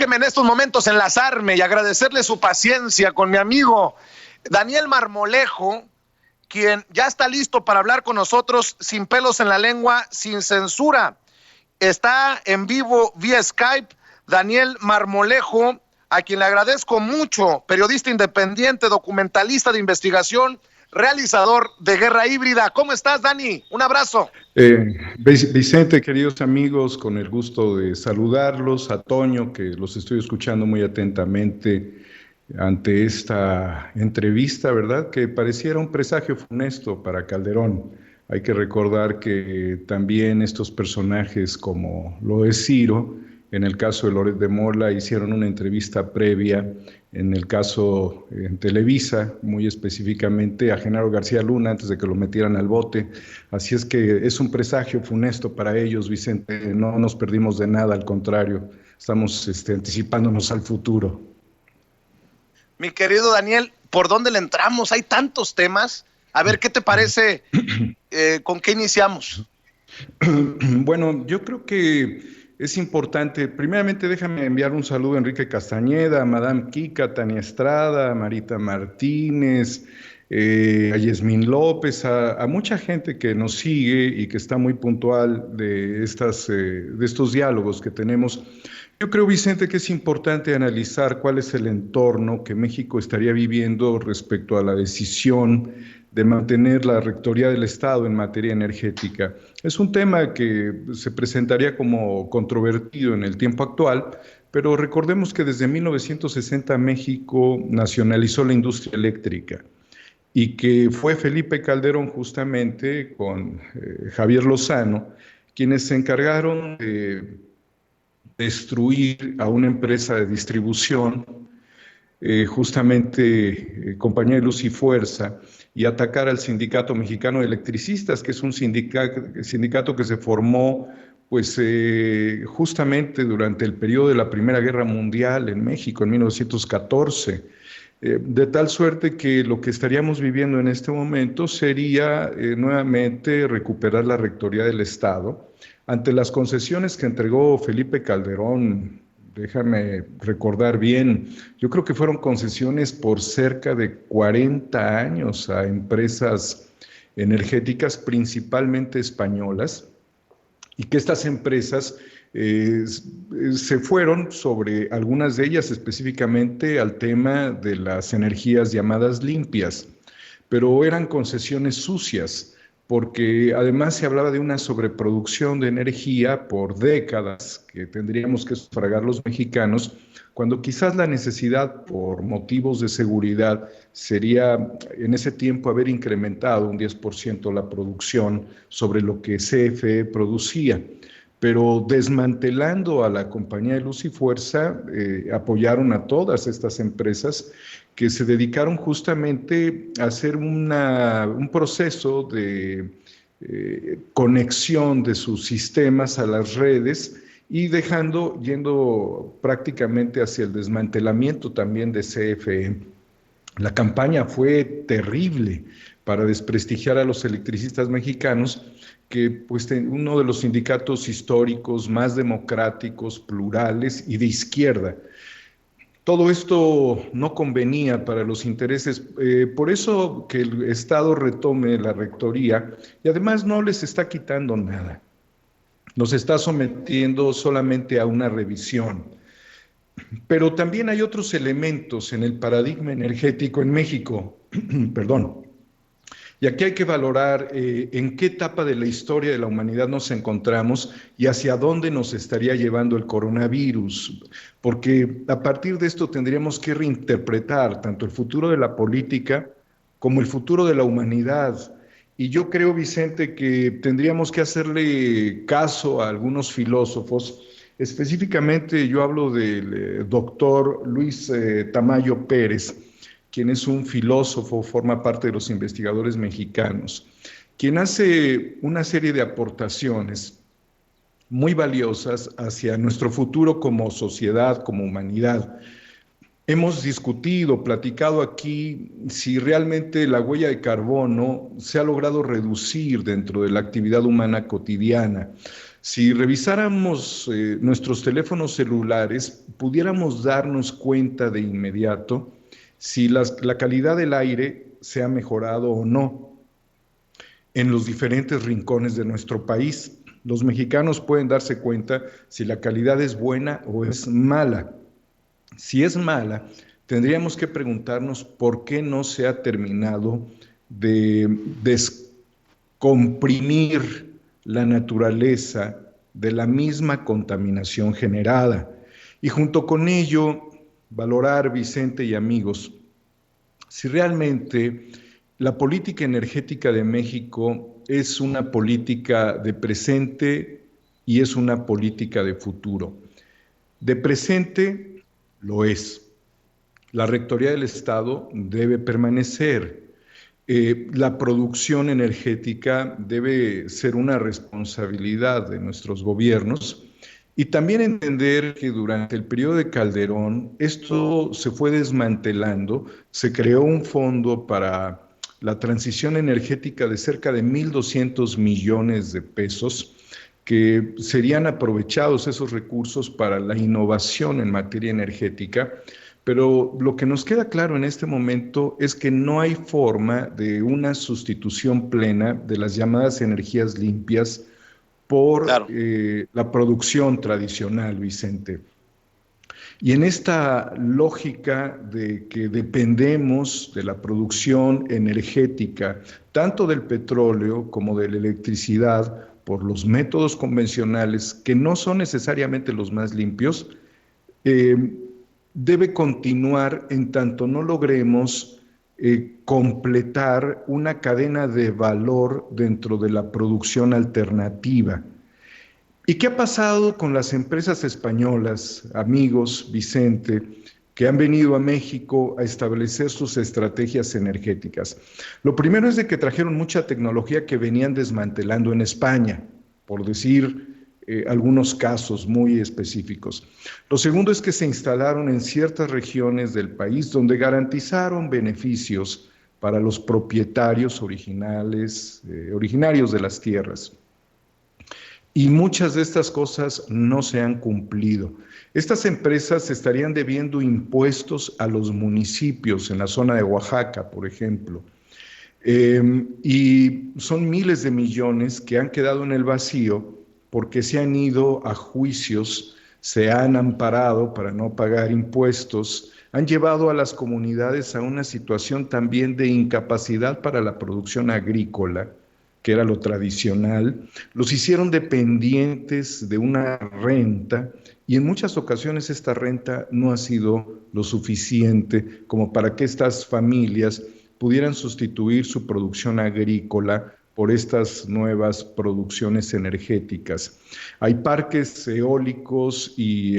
Déjeme en estos momentos enlazarme y agradecerle su paciencia con mi amigo Daniel Marmolejo, quien ya está listo para hablar con nosotros sin pelos en la lengua, sin censura. Está en vivo vía Skype Daniel Marmolejo, a quien le agradezco mucho, periodista independiente, documentalista de investigación, realizador de Guerra Híbrida. ¿Cómo estás, Dani? Un abrazo. Vicente, queridos amigos, con el gusto de saludarlos, a Toño, que los estoy escuchando muy atentamente ante esta entrevista, ¿verdad? Que pareciera un presagio funesto para Calderón. Hay que recordar que también estos personajes, como lo es Ciro, en el caso de Loret de Mola, hicieron una entrevista previa, en el caso en Televisa, muy específicamente a Genaro García Luna, antes de que lo metieran al bote. Así es que es un presagio funesto para ellos, Vicente. No nos perdimos de nada, al contrario, estamos anticipándonos al futuro. Mi querido Daniel, ¿por dónde le entramos? Hay tantos temas. A ver, ¿qué te parece? ¿Con qué iniciamos? Bueno, yo creo que es importante. Primeramente, déjame enviar un saludo a Enrique Castañeda, a Madame Kika, Tania Estrada, a Marita Martínez, a Yasmín López, a mucha gente que nos sigue y que está muy puntual de estos diálogos que tenemos. Yo creo, Vicente, que es importante analizar cuál es el entorno que México estaría viviendo respecto a la decisión de mantener la rectoría del Estado en materia energética. Es un tema que se presentaría como controvertido en el tiempo actual, pero recordemos que desde 1960 México nacionalizó la industria eléctrica y que fue Felipe Calderón justamente con Javier Lozano quienes se encargaron de destruir a una empresa de distribución, Compañía de Luz y Fuerza, y atacar al Sindicato Mexicano de Electricistas, que es un sindicato que se formó justamente durante el periodo de la Primera Guerra Mundial en México, en 1914. De tal suerte que lo que estaríamos viviendo en este momento sería nuevamente recuperar la rectoría del Estado ante las concesiones que entregó Felipe Calderón. Déjame recordar bien, yo creo que fueron concesiones por cerca de 40 años a empresas energéticas, principalmente españolas, y que estas empresas se fueron sobre algunas de ellas específicamente al tema de las energías llamadas limpias, pero eran concesiones sucias, porque además se hablaba de una sobreproducción de energía por décadas que tendríamos que sufragar los mexicanos, cuando quizás la necesidad por motivos de seguridad sería en ese tiempo haber incrementado un 10% la producción sobre lo que CFE producía. Pero desmantelando a la Compañía de Luz y Fuerza, apoyaron a todas estas empresas que se dedicaron justamente a hacer un proceso de conexión de sus sistemas a las redes y yendo prácticamente hacia el desmantelamiento también de CFE. La campaña fue terrible para desprestigiar a los electricistas mexicanos, que uno de los sindicatos históricos más democráticos, plurales y de izquierda. Todo esto no convenía para los intereses, por eso que el Estado retome la rectoría y además no les está quitando nada, los está sometiendo solamente a una revisión. Pero también hay otros elementos en el paradigma energético en México, perdón, y aquí hay que valorar en qué etapa de la historia de la humanidad nos encontramos y hacia dónde nos estaría llevando el coronavirus, porque a partir de esto tendríamos que reinterpretar tanto el futuro de la política como el futuro de la humanidad. Y yo creo, Vicente, que tendríamos que hacerle caso a algunos filósofos. Específicamente yo hablo del doctor Luis Tamayo Pérez, quien es un filósofo, forma parte de los investigadores mexicanos, quien hace una serie de aportaciones muy valiosas hacia nuestro futuro como sociedad, como humanidad. Hemos discutido, platicado aquí si realmente la huella de carbono se ha logrado reducir dentro de la actividad humana cotidiana. Si revisáramos nuestros teléfonos celulares, pudiéramos darnos cuenta de inmediato si la calidad del aire se ha mejorado o no en los diferentes rincones de nuestro país. Los mexicanos pueden darse cuenta si la calidad es buena o es mala. Si es mala, tendríamos que preguntarnos por qué no se ha terminado de descomprimir la naturaleza de la misma contaminación generada. Y junto con ello, valorar, Vicente y amigos, si realmente la política energética de México es una política de presente y es una política de futuro. De presente lo es. La Rectoría del Estado debe permanecer. La producción energética debe ser una responsabilidad de nuestros gobiernos y también entender que durante el periodo de Calderón esto se fue desmantelando, se creó un fondo para la transición energética de cerca de 1.200 millones de pesos que serían aprovechados esos recursos para la innovación en materia energética. Pero lo que nos queda claro en este momento es que no hay forma de una sustitución plena de las llamadas energías limpias por Claro. la producción tradicional, Vicente. Y en esta lógica de que dependemos de la producción energética, tanto del petróleo como de la electricidad, por los métodos convencionales, que no son necesariamente los más limpios, eh, debe continuar en tanto no logremos completar una cadena de valor dentro de la producción alternativa. ¿Y qué ha pasado con las empresas españolas, amigos, Vicente, que han venido a México a establecer sus estrategias energéticas? Lo primero es de que trajeron mucha tecnología que venían desmantelando en España, por decir algunos casos muy específicos. Lo segundo es que se instalaron en ciertas regiones del país donde garantizaron beneficios para los propietarios originarios de las tierras. Y muchas de estas cosas no se han cumplido. Estas empresas estarían debiendo impuestos a los municipios en la zona de Oaxaca, por ejemplo. Y son miles de millones que han quedado en el vacío porque se han ido a juicios, se han amparado para no pagar impuestos, han llevado a las comunidades a una situación también de incapacidad para la producción agrícola, que era lo tradicional, los hicieron dependientes de una renta y en muchas ocasiones esta renta no ha sido lo suficiente como para que estas familias pudieran sustituir su producción agrícola por estas nuevas producciones energéticas. Hay parques eólicos y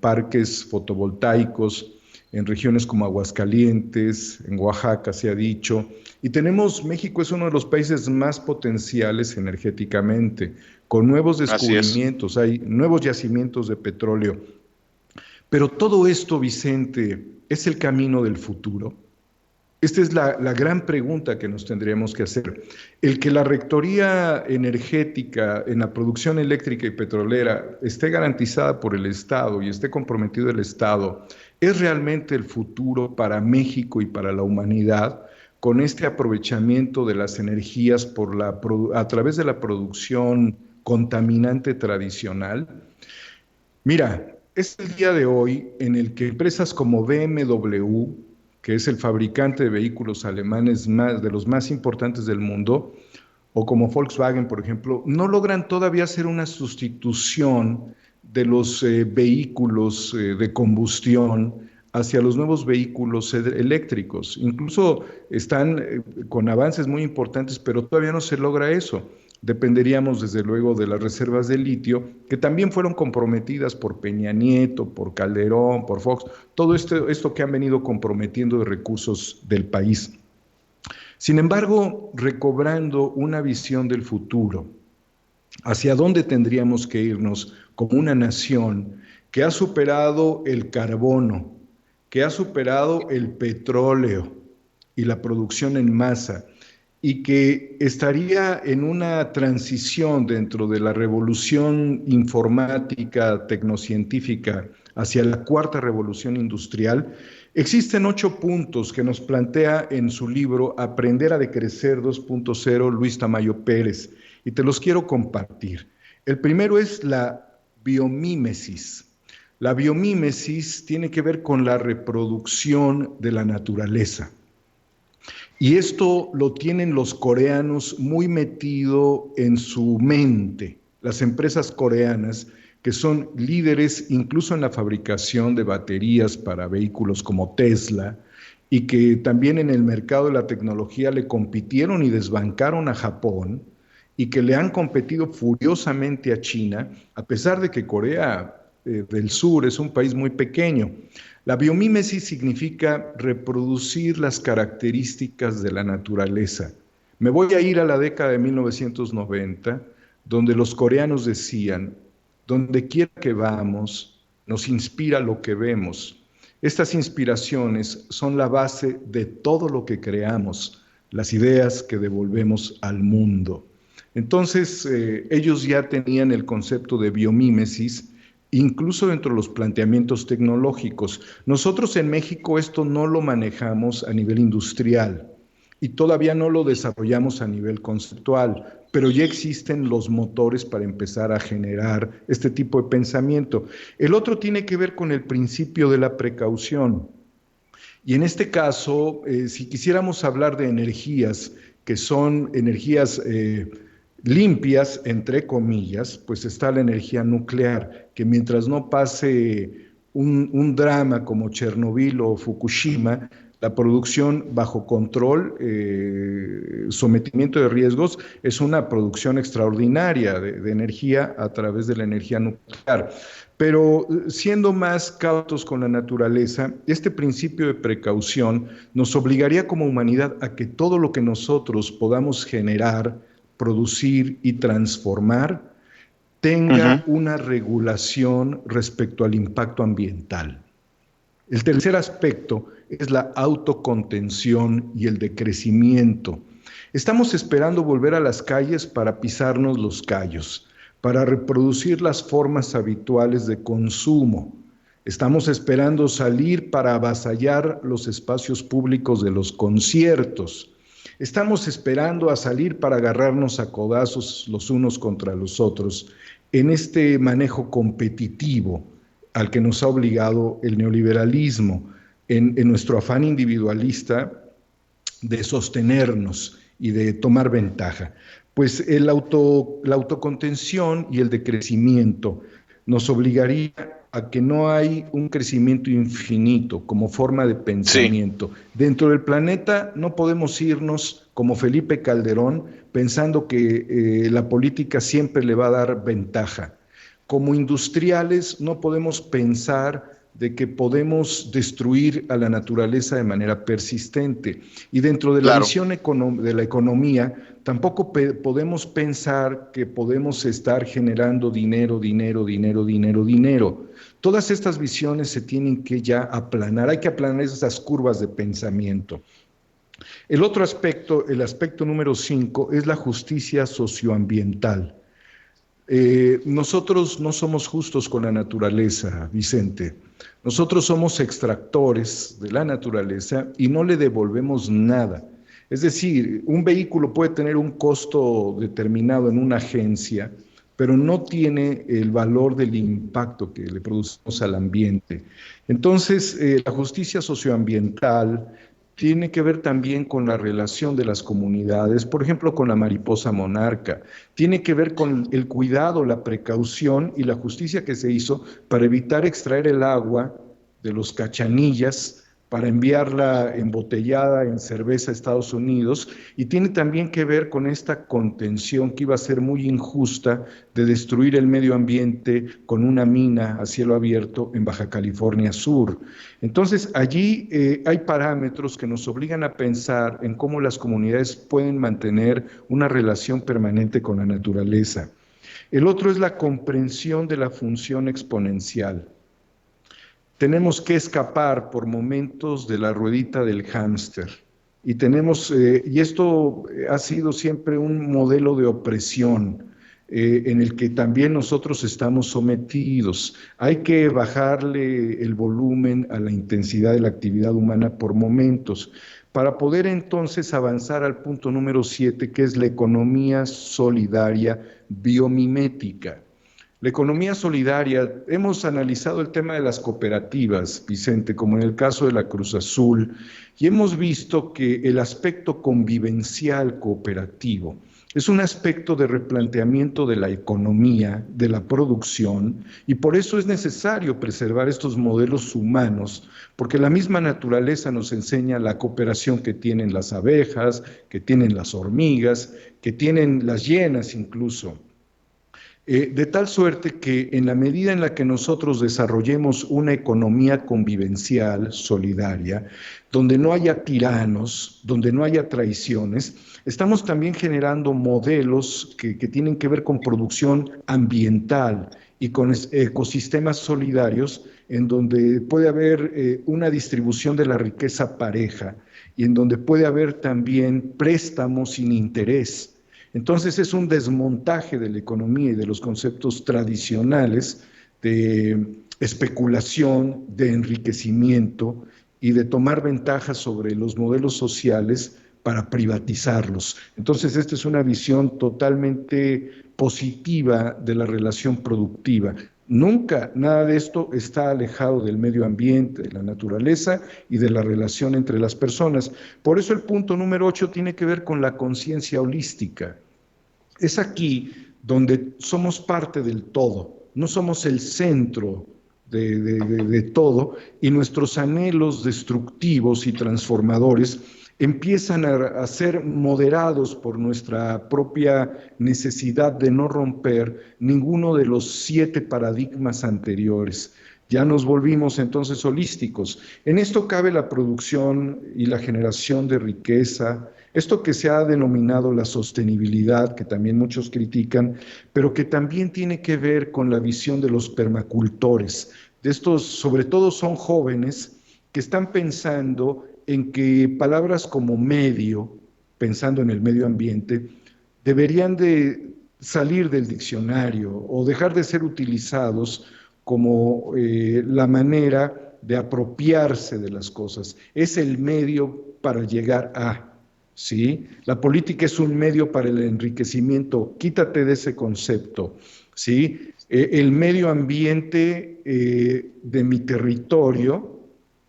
parques fotovoltaicos en regiones como Aguascalientes, en Oaxaca se ha dicho, y México es uno de los países más potenciales energéticamente, con nuevos descubrimientos, hay nuevos yacimientos de petróleo. Pero todo esto, Vicente, ¿es el camino del futuro? Esta es la gran pregunta que nos tendríamos que hacer. El que la rectoría energética en la producción eléctrica y petrolera esté garantizada por el Estado y esté comprometido el Estado, ¿es realmente el futuro para México y para la humanidad con este aprovechamiento de las energías a través de la producción contaminante tradicional? Mira, es el día de hoy en el que empresas como BMW, que es el fabricante de vehículos alemanes de los más importantes del mundo, o como Volkswagen, por ejemplo, no logran todavía hacer una sustitución de los vehículos de combustión hacia los nuevos vehículos eléctricos. Incluso están con avances muy importantes, pero todavía no se logra eso. Dependeríamos desde luego de las reservas de litio, que también fueron comprometidas por Peña Nieto, por Calderón, por Fox, todo esto que han venido comprometiendo de recursos del país. Sin embargo, recobrando una visión del futuro, ¿hacia dónde tendríamos que irnos como una nación que ha superado el carbono, que ha superado el petróleo y la producción en masa, y que estaría en una transición dentro de la revolución informática, tecnocientífica, hacia la cuarta revolución industrial, existen 8 puntos que nos plantea en su libro Aprender a Decrecer 2.0 Luis Tamayo Pérez, y te los quiero compartir. El primero es la biomímesis. La biomímesis tiene que ver con la reproducción de la naturaleza. Y esto lo tienen los coreanos muy metido en su mente. Las empresas coreanas, que son líderes incluso en la fabricación de baterías para vehículos como Tesla, y que también en el mercado de la tecnología le compitieron y desbancaron a Japón, y que le han competido furiosamente a China, a pesar de que Corea del Sur es un país muy pequeño. La biomímesis significa reproducir las características de la naturaleza. Me voy a ir a la década de 1990, donde los coreanos decían, donde quiera que vamos, nos inspira lo que vemos. Estas inspiraciones son la base de todo lo que creamos, las ideas que devolvemos al mundo. Entonces, ellos ya tenían el concepto de biomímesis, incluso dentro de los planteamientos tecnológicos. Nosotros en México esto no lo manejamos a nivel industrial y todavía no lo desarrollamos a nivel conceptual, pero ya existen los motores para empezar a generar este tipo de pensamiento. El otro tiene que ver con el principio de la precaución. Y en este caso, si quisiéramos hablar de energías, que son energías limpias, entre comillas, pues está la energía nuclear, que mientras no pase un drama como Chernobyl o Fukushima, la producción bajo control, sometimiento de riesgos, es una producción extraordinaria de energía a través de la energía nuclear. Pero siendo más cautos con la naturaleza, este principio de precaución nos obligaría como humanidad a que todo lo que nosotros podamos generar, producir y transformar tenga una regulación respecto al impacto ambiental. El tercer aspecto es la autocontención y el decrecimiento. Estamos esperando volver a las calles para pisarnos los callos, para reproducir las formas habituales de consumo. Estamos esperando salir para avasallar los espacios públicos de los conciertos. Estamos esperando a salir para agarrarnos a codazos los unos contra los otros en este manejo competitivo al que nos ha obligado el neoliberalismo en nuestro afán individualista de sostenernos y de tomar ventaja. Pues la autocontención y el decrecimiento nos obligaría a que no hay un crecimiento infinito como forma de pensamiento. Sí. Dentro del planeta no podemos irnos como Felipe Calderón pensando que la política siempre le va a dar ventaja. Como industriales no podemos pensar de que podemos destruir a la naturaleza de manera persistente. Y dentro de la visión de la economía, tampoco podemos pensar que podemos estar generando dinero. Todas estas visiones se tienen que ya aplanar, hay que aplanar esas curvas de pensamiento. El otro aspecto, el aspecto número 5, es la justicia socioambiental. Nosotros no somos justos con la naturaleza, Vicente. Nosotros somos extractores de la naturaleza y no le devolvemos nada. Es decir, un vehículo puede tener un costo determinado en una agencia, pero no tiene el valor del impacto que le producimos al ambiente. Entonces, la justicia socioambiental tiene que ver también con la relación de las comunidades, por ejemplo, con la mariposa monarca. Tiene que ver con el cuidado, la precaución y la justicia que se hizo para evitar extraer el agua de los cachanillas para enviarla embotellada en cerveza a Estados Unidos, y tiene también que ver con esta contención que iba a ser muy injusta de destruir el medio ambiente con una mina a cielo abierto en Baja California Sur. Entonces, allí hay parámetros que nos obligan a pensar en cómo las comunidades pueden mantener una relación permanente con la naturaleza. El otro es la comprensión de la función exponencial. Tenemos que escapar por momentos de la ruedita del hámster y esto ha sido siempre un modelo de opresión en el que también nosotros estamos sometidos. Hay que bajarle el volumen a la intensidad de la actividad humana por momentos, para poder entonces avanzar al punto número 7, que es la economía solidaria biomimética. La economía solidaria, hemos analizado el tema de las cooperativas, Vicente, como en el caso de la Cruz Azul, y hemos visto que el aspecto convivencial cooperativo es un aspecto de replanteamiento de la economía, de la producción, y por eso es necesario preservar estos modelos humanos, porque la misma naturaleza nos enseña la cooperación que tienen las abejas, que tienen las hormigas, que tienen las hienas incluso. De tal suerte que en la medida en la que nosotros desarrollemos una economía convivencial, solidaria, donde no haya tiranos, donde no haya traiciones, estamos también generando modelos que tienen que ver con producción ambiental y con ecosistemas solidarios, en donde puede haber una distribución de la riqueza pareja y en donde puede haber también préstamos sin interés. Entonces es un desmontaje de la economía y de los conceptos tradicionales de especulación, de enriquecimiento y de tomar ventajas sobre los modelos sociales para privatizarlos. Entonces esta es una visión totalmente positiva de la relación productiva. Nunca nada de esto está alejado del medio ambiente, de la naturaleza y de la relación entre las personas. Por eso el punto número 8 tiene que ver con la conciencia holística. Es aquí donde somos parte del todo, no somos el centro de todo, y nuestros anhelos destructivos y transformadores empiezan a ser moderados por nuestra propia necesidad de no romper ninguno de los 7 paradigmas anteriores. Ya nos volvimos entonces holísticos. En esto cabe la producción y la generación de riqueza, esto que se ha denominado la sostenibilidad, que también muchos critican, pero que también tiene que ver con la visión de los permacultores. De estos, sobre todo, son jóvenes que están pensando en que palabras como medio, pensando en el medio ambiente, deberían de salir del diccionario o dejar de ser utilizados como la manera de apropiarse de las cosas. Es el medio para llegar a, ¿sí? La política es un medio para el enriquecimiento. Quítate de ese concepto, ¿sí? El medio ambiente de mi territorio,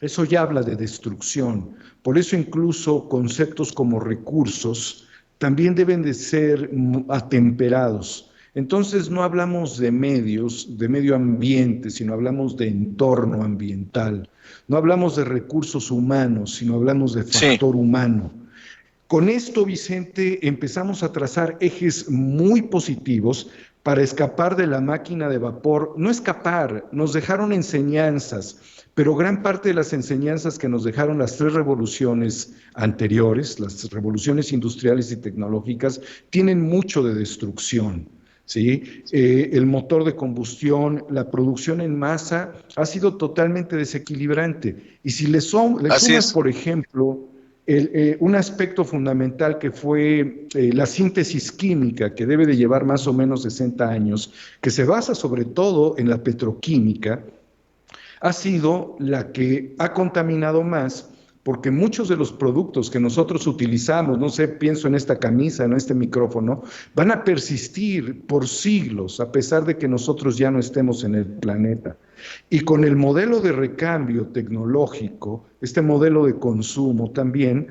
eso ya habla de destrucción. Por eso incluso conceptos como recursos también deben de ser atemperados. Entonces no hablamos de medios, de medio ambiente, sino hablamos de entorno ambiental. No hablamos de recursos humanos, sino hablamos de factor humano. Con esto, Vicente, empezamos a trazar ejes muy positivos para escapar de la máquina de vapor. No escapar, nos dejaron enseñanzas, pero gran parte de las enseñanzas que nos dejaron las 3 revoluciones anteriores, las revoluciones industriales y tecnológicas, tienen mucho de destrucción, ¿sí? El motor de combustión, la producción en masa ha sido totalmente desequilibrante. Y si le sumas, por ejemplo, un aspecto fundamental que fue la síntesis química, que debe de llevar más o menos 60 años, que se basa sobre todo en la petroquímica, ha sido la que ha contaminado más, porque muchos de los productos que nosotros utilizamos, no sé, pienso en esta camisa, en este micrófono, van a persistir por siglos, a pesar de que nosotros ya no estemos en el planeta. Y con el modelo de recambio tecnológico, este modelo de consumo también,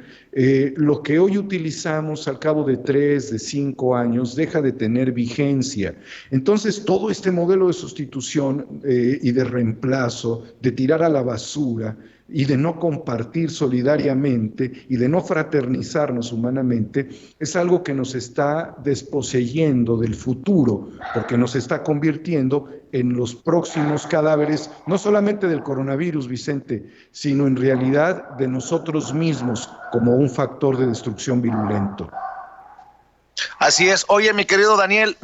lo que hoy utilizamos al cabo de 3, de 5 años, deja de tener vigencia. Entonces, todo este modelo de sustitución y de reemplazo, de tirar a la basura, y de no compartir solidariamente y de no fraternizarnos humanamente, es algo que nos está desposeyendo del futuro, porque nos está convirtiendo en los próximos cadáveres, no solamente del coronavirus, Vicente, sino en realidad de nosotros mismos como un factor de destrucción virulento. Así es. Oye, mi querido Daniel,